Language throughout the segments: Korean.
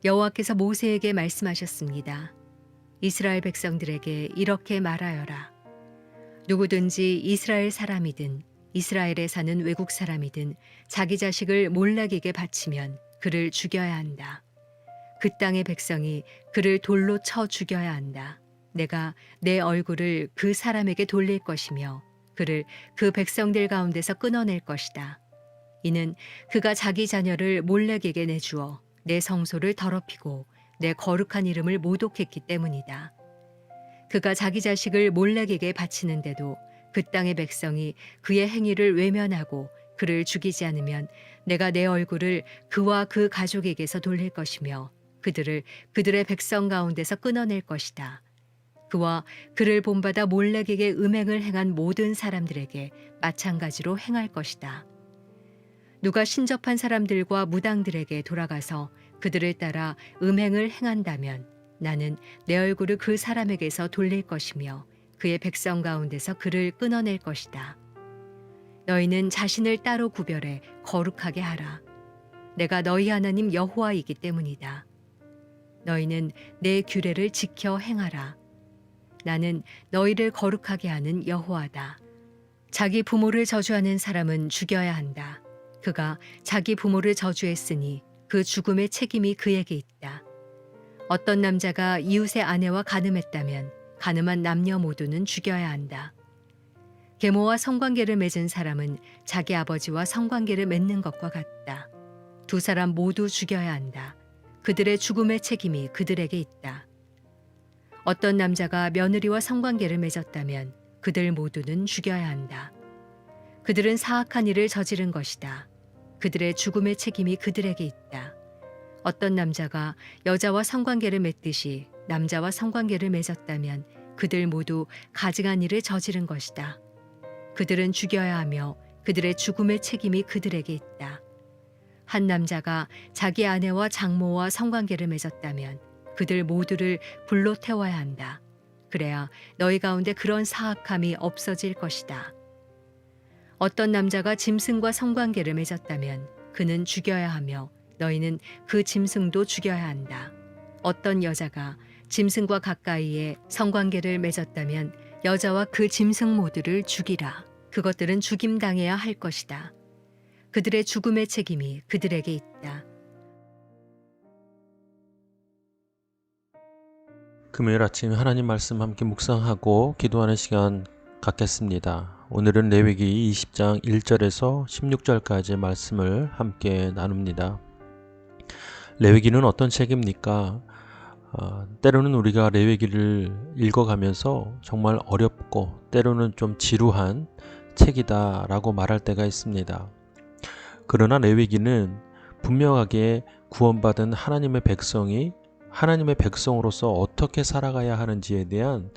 여호와께서 모세에게 말씀하셨습니다. 이스라엘 백성들에게 이렇게 말하여라. 누구든지 이스라엘 사람이든 이스라엘에 사는 외국 사람이든 자기 자식을 몰락에게 바치면 그를 죽여야 한다. 그 땅의 백성이 그를 돌로 쳐 죽여야 한다. 내가 내 얼굴을 그 사람에게 돌릴 것이며 그를 그 백성들 가운데서 끊어낼 것이다. 이는 그가 자기 자녀를 몰락에게 내주어 내 성소를 더럽히고 내 거룩한 이름을 모독했기 때문이다. 그가 자기 자식을 몰락에게 바치는데도 그 땅의 백성이 그의 행위를 외면하고 그를 죽이지 않으면 내가 내 얼굴을 그와 그 가족에게서 돌릴 것이며 그들을 그들의 백성 가운데서 끊어낼 것이다. 그와 그를 본받아 몰락에게 음행을 행한 모든 사람들에게 마찬가지로 행할 것이다. 누가 신접한 사람들과 무당들에게 돌아가서 그들을 따라 음행을 행한다면 나는 내 얼굴을 그 사람에게서 돌릴 것이며 그의 백성 가운데서 그를 끊어낼 것이다. 너희는 자신을 따로 구별해 거룩하게 하라. 내가 너희 하나님 여호와이기 때문이다. 너희는 내 규례를 지켜 행하라. 나는 너희를 거룩하게 하는 여호와다. 자기 부모를 저주하는 사람은 죽여야 한다. 그가 자기 부모를 저주했으니 그 죽음의 책임이 그에게 있다. 어떤 남자가 이웃의 아내와 간음했다면 간음한 남녀 모두는 죽여야 한다. 계모와 성관계를 맺은 사람은 자기 아버지와 성관계를 맺는 것과 같다. 두 사람 모두 죽여야 한다. 그들의 죽음의 책임이 그들에게 있다. 어떤 남자가 며느리와 성관계를 맺었다면 그들 모두는 죽여야 한다. 그들은 사악한 일을 저지른 것이다. 그들의 죽음의 책임이 그들에게 있다. 어떤 남자가 여자와 성관계를 맺듯이 남자와 성관계를 맺었다면 그들 모두 가증한 일을 저지른 것이다. 그들은 죽여야 하며 그들의 죽음의 책임이 그들에게 있다. 한 남자가 자기 아내와 장모와 성관계를 맺었다면 그들 모두를 불로 태워야 한다. 그래야 너희 가운데 그런 사악함이 없어질 것이다. 어떤 남자가 짐승과 성관계를 맺었다면 그는 죽여야 하며 너희는 그 짐승도 죽여야 한다. 어떤 여자가 짐승과 가까이에 성관계를 맺었다면 여자와 그 짐승 모두를 죽이라. 그것들은 죽임당해야 할 것이다. 그들의 죽음의 책임이 그들에게 있다. 금요일 아침 하나님 말씀 함께 묵상하고 기도하는 시간 갖겠습니다. 오늘은 레위기 20장 1절에서 16절까지의 말씀을 함께 나눕니다. 레위기는 어떤 책입니까? 때로는 우리가 레위기를 읽어가면서 정말 어렵고 때로는 좀 지루한 책이다 라고 말할 때가 있습니다. 그러나 레위기는 분명하게 구원받은 하나님의 백성이 하나님의 백성으로서 어떻게 살아가야 하는지에 대한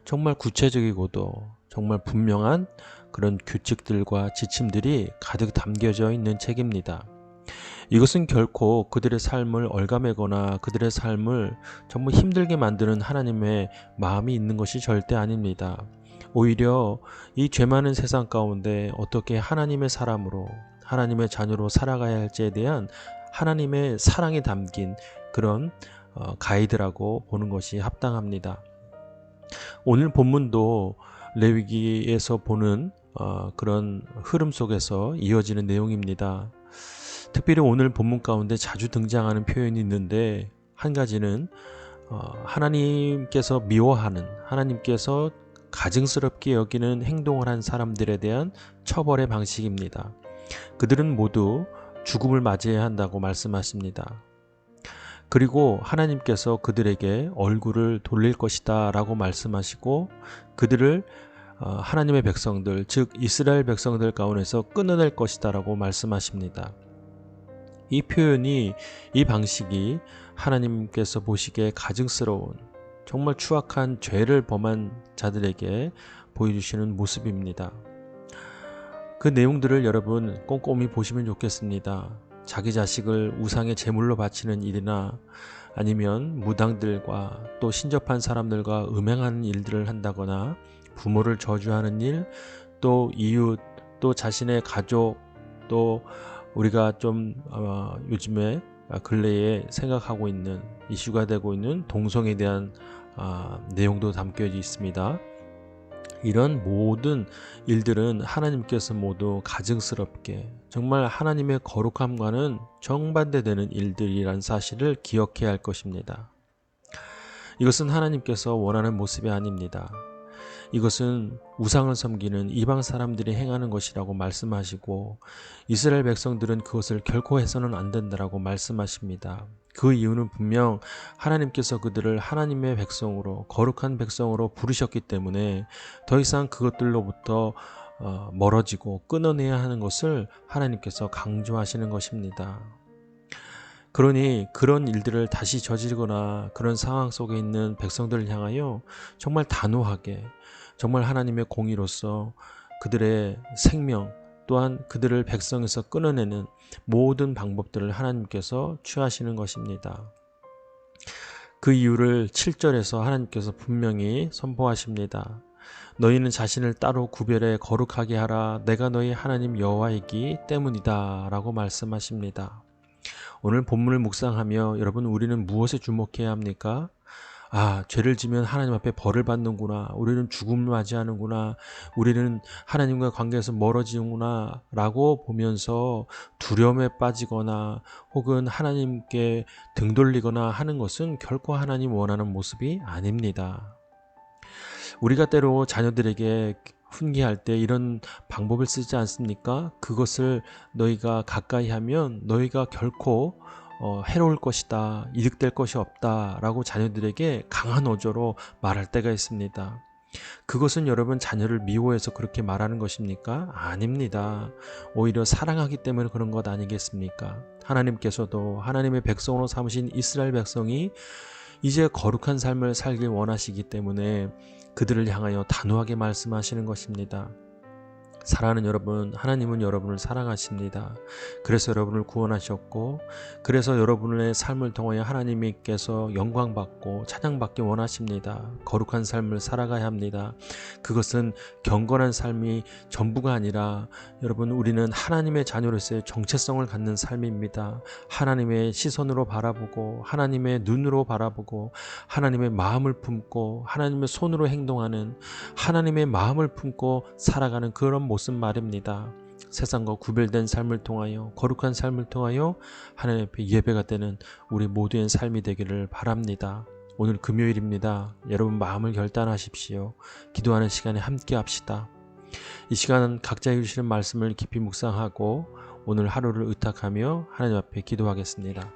정말 구체적이고도 정말 분명한 그런 규칙들과 지침들이 가득 담겨져 있는 책입니다. 이것은 결코 그들의 삶을 얽아매거나 그들의 삶을 정말 힘들게 만드는 하나님의 마음이 있는 것이 절대 아닙니다. 오히려 이 죄 많은 세상 가운데 어떻게 하나님의 사람으로 하나님의 자녀로 살아가야 할지에 대한 하나님의 사랑이 담긴 그런 가이드라고 보는 것이 합당합니다. 오늘 본문도 레위기에서 보는 그런 흐름 속에서 이어지는 내용입니다. 특별히 오늘 본문 가운데 자주 등장하는 표현이 있는데 한 가지는 하나님께서 미워하는 하나님께서 가증스럽게 여기는 행동을 한 사람들에 대한 처벌의 방식입니다. 그들은 모두 죽음을 맞이해야 한다고 말씀하십니다. 그리고 하나님께서 그들에게 얼굴을 돌릴 것이다 라고 말씀하시고 그들을 하나님의 백성들 즉 이스라엘 백성들 가운데서 끊어낼 것이다 라고 말씀하십니다. 이 표현이 이 방식이 하나님께서 보시기에 가증스러운 정말 추악한 죄를 범한 자들에게 보여주시는 모습입니다. 그 내용들을 여러분 꼼꼼히 보시면 좋겠습니다. 자기 자식을 우상의 제물로 바치는 일이나 아니면 무당들과 또 신접한 사람들과 음행하는 일들을 한다거나 부모를 저주하는 일, 또 이웃, 또 자신의 가족, 또 우리가 좀 요즘에 근래에 생각하고 있는 이슈가 되고 있는 동성에 대한 내용도 담겨 있습니다. 이런 모든 일들은 하나님께서 모두 가증스럽게 정말 하나님의 거룩함과는 정반대되는 일들이란 사실을 기억해야 할 것입니다. 이것은 하나님께서 원하는 모습이 아닙니다. 이것은 우상을 섬기는 이방 사람들이 행하는 것이라고 말씀하시고 이스라엘 백성들은 그것을 결코 해서는 안 된다라고 말씀하십니다. 그 이유는 분명 하나님께서 그들을 하나님의 백성으로 거룩한 백성으로 부르셨기 때문에 더 이상 그것들로부터 멀어지고 끊어내야 하는 것을 하나님께서 강조하시는 것입니다. 그러니 그런 일들을 다시 저지르거나 그런 상황 속에 있는 백성들을 향하여 정말 단호하게 정말 하나님의 공의로서 그들의 생명 또한 그들을 백성에서 끊어내는 모든 방법들을 하나님께서 취하시는 것입니다. 그 이유를 7절에서 하나님께서 분명히 선포하십니다. 너희는 자신을 따로 구별해 거룩하게 하라. 내가 너희 하나님 여호와이기 때문이다 라고 말씀하십니다. 오늘 본문을 묵상하며 여러분 우리는 무엇에 주목해야 합니까? 죄를 지면 하나님 앞에 벌을 받는구나. 우리는 죽음을 맞이하는구나. 우리는 하나님과 관계에서 멀어지는구나 라고 보면서 두려움에 빠지거나 혹은 하나님께 등 돌리거나 하는 것은 결코 하나님 원하는 모습이 아닙니다. 우리가 때로 자녀들에게 훈계할 때 이런 방법을 쓰지 않습니까? 그것을 너희가 가까이 하면 너희가 결코 해로울 것이다, 이득될 것이 없다 라고 자녀들에게 강한 어조로 말할 때가 있습니다. 그것은 여러분 자녀를 미워해서 그렇게 말하는 것입니까? 아닙니다. 오히려 사랑하기 때문에 그런 것 아니겠습니까? 하나님께서도 하나님의 백성으로 삼으신 이스라엘 백성이 이제 거룩한 삶을 살길 원하시기 때문에 그들을 향하여 단호하게 말씀하시는 것입니다. 사랑하는 여러분, 하나님은 여러분을 사랑하십니다. 그래서 여러분을 구원하셨고 그래서 여러분의 삶을 통하여 하나님께서 영광받고 찬양받기 원하십니다. 거룩한 삶을 살아가야 합니다. 그것은 경건한 삶이 전부가 아니라 여러분 우리는 하나님의 자녀로서의 정체성을 갖는 삶입니다. 하나님의 시선으로 바라보고 하나님의 눈으로 바라보고 하나님의 마음을 품고 하나님의 손으로 행동하는 하나님의 마음을 품고 살아가는 그런 모습 말입니다. 세상과 구별된 삶을 통하여 거룩한 삶을 통하여 하나님 앞에 예배가 되는 우리 모두의 삶이 되기를 바랍니다. 오늘 금요일입니다. 여러분 마음을 결단하십시오. 기도하는 시간에 함께 합시다. 이 시간은 각자 주시는 말씀을 깊이 묵상하고 오늘 하루를 의탁하며 하나님 앞에 기도하겠습니다.